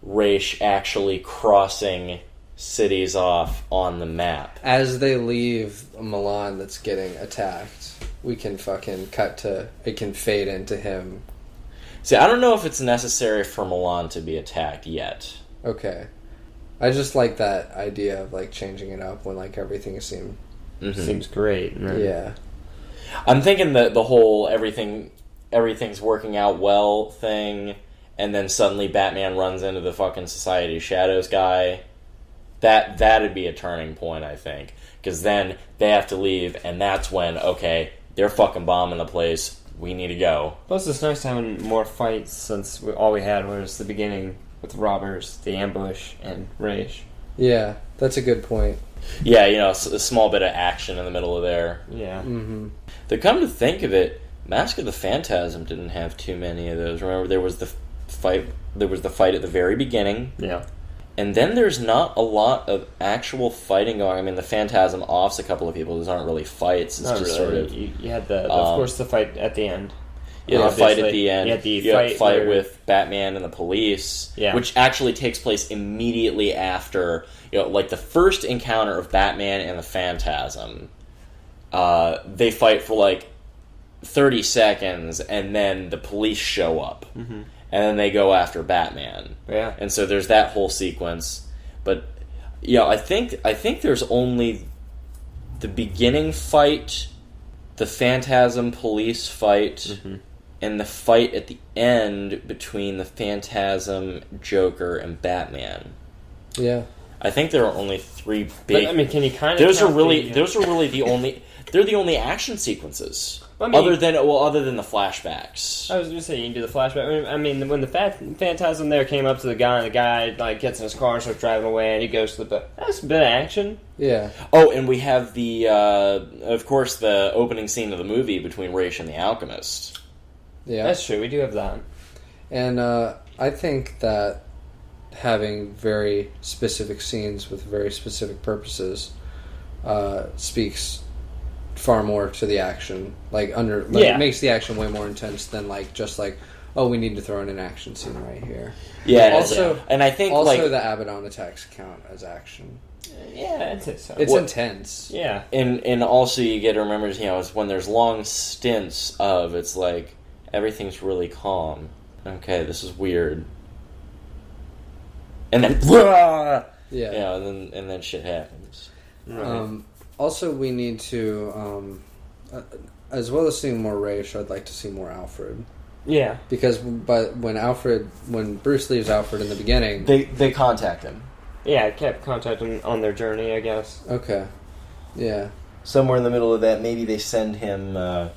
Race actually crossing cities off on the map. As they leave Milan that's getting attacked, we can fucking it can fade into him. See, I don't know if it's necessary for Milan to be attacked yet. Okay. I just like that idea of, like, changing it up when, like, everything seems... Mm-hmm. Seems great. Right? Yeah. I'm thinking that the whole everything's working out well thing, and then suddenly Batman runs into the fucking Society of Shadows guy. That'd be a turning point, I think. Because then they have to leave, and that's when, okay, they're fucking bombing the place. We need to go. Plus, it's nice having more fights since all we had was the beginning with the robbers, the ambush, and Race. Yeah, that's a good point. Yeah, a small bit of action in the middle of there. Yeah. Mm-hmm. To come to think of it, Mask of the Phantasm didn't have too many of those. Remember, there was the fight at the very beginning. Yeah. And then there's not a lot of actual fighting going on. I mean, the Phantasm offs a couple of people. Those aren't really fights. It's Not just really. sort of... You had of course, the fight at the end. Yeah, the fight at the end. You had the fight where... with Batman and the police, yeah. which actually takes place immediately after, like the first encounter of Batman and the Phantasm. They fight for like 30 seconds, and then the police show up. Mm-hmm. And then they go after Batman. Yeah. And so there's that whole sequence. But I think there's only the beginning fight, the Phantasm police fight, mm-hmm. and the fight at the end between the Phantasm, Joker, and Batman. Yeah. I think there are only three big... But, I mean, can you kind of... Those are really the only... They're the only action sequences. I mean, other than the flashbacks. I was going to say, you can do the flashback. I mean, when the Phantasm there came up to the guy, and the guy like gets in his car and starts driving away, and he goes to the boat. That's a bit of action. Yeah. Oh, and we have of course, the opening scene of the movie between Ra's and the Alchemist. Yeah. That's true, we do have that. And I think that having very specific scenes with very specific purposes speaks far more to the action. It makes the action way more intense than oh, we need to throw in an action scene right here. Yeah. Also, and I think the Abaddon attacks count as action. Yeah, I'd say so. It's intense. Yeah. And also you get to remember, it's when there's long stints of it's like everything's really calm. Okay, this is weird. And then Yeah. And then shit happens. Right. Also, we need to, as well as seeing more Ra's, I'd like to see more Alfred. Yeah. Because when Bruce leaves Alfred in the beginning... They contact him. Yeah, I kept contacting on their journey, I guess. Okay. Yeah. Somewhere in the middle of that, maybe they send him an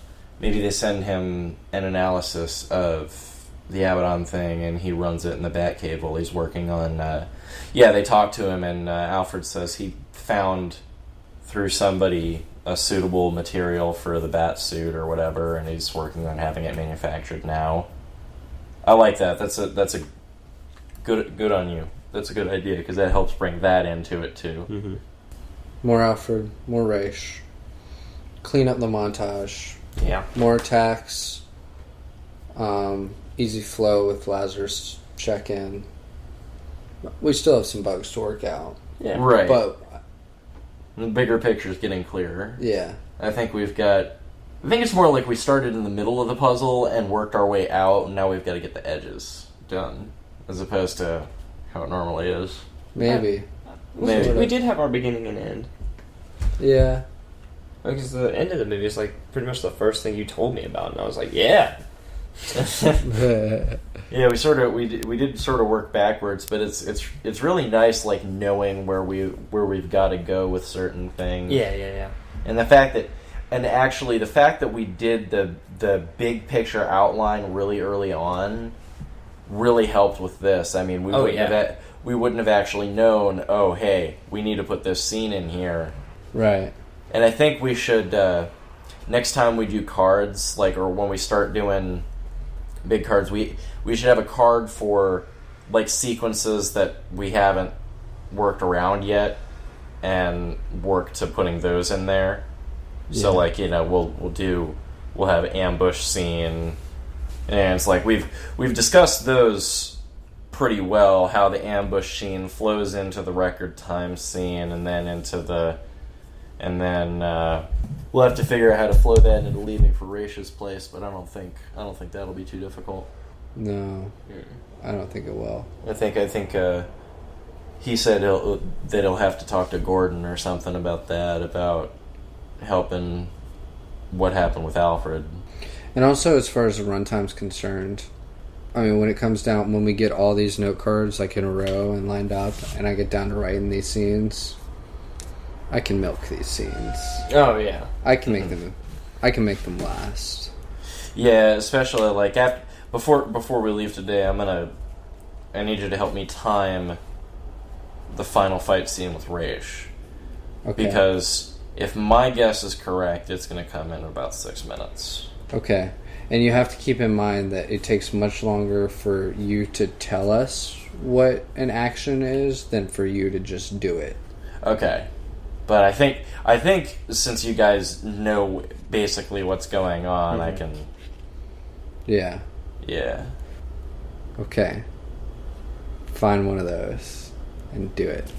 analysis of the Abaddon thing, and he runs it in the Batcave while he's working on... they talk to him, and Alfred says he found... through somebody a suitable material for the Batsuit or whatever, and he's working on having it manufactured now. I like that. That's a good on you. That's a good idea because that helps bring that into it too. Mm-hmm. More Alfred, more Ra's. Clean up the montage. Yeah. More attacks. Easy flow with Lazarus check-in. We still have some bugs to work out. Yeah. Right. But the bigger picture's getting clearer. yeah. I think it's more like we started in the middle of the puzzle and worked our way out, and now we've got to get the edges done, as opposed to how it normally is. Maybe. Maybe. We did have our beginning and end. Yeah. Because the end of the movie is like pretty much the first thing you told me about, and I was like, yeah. Yeah, we did sort of work backwards, but it's really nice, like, knowing where we've got to go with certain things. Yeah. And the fact that we did the big picture outline really early on really helped with this. I mean, we wouldn't have actually known, oh, hey, we need to put this scene in here. Right. And I think we should, next time we do cards, like, or when we start doing big cards, we should have a card for, like, sequences that we haven't worked around yet, and work to putting those in there. Yeah. So, like, you know, we'll have ambush scene, and it's like we've discussed those pretty well, how the ambush scene flows into the record time scene, and then we'll have to figure out how to flow that into leaving for Raisha's place, but I don't think that'll be too difficult. No, I don't think it will. I think he said that he'll have to talk to Gordon or something about that, about helping what happened with Alfred. And also, as far as the runtime's concerned, I mean, when we get all these note cards like in a row and lined up, and I get down to writing these scenes, I can milk these scenes. Oh yeah, I can make them. I can make them last. Yeah, especially like before we leave today, I need you to help me time the final fight scene with Raish. Okay. Because if my guess is correct, it's going to come in about 6 minutes. Okay. And you have to keep in mind that it takes much longer for you to tell us what an action is than for you to just do it. Okay. But I think since you guys know basically what's going on, I can... Yeah. Yeah. Okay. Find one of those and do it.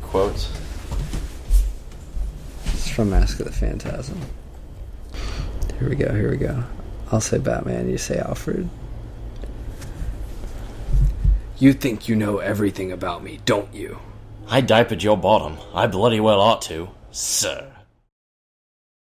Quotes? It's from Mask of the Phantasm. Here we go. I'll say Batman, you say Alfred. You think you know everything about me, don't you? I diapered your bottom. I bloody well ought to, sir.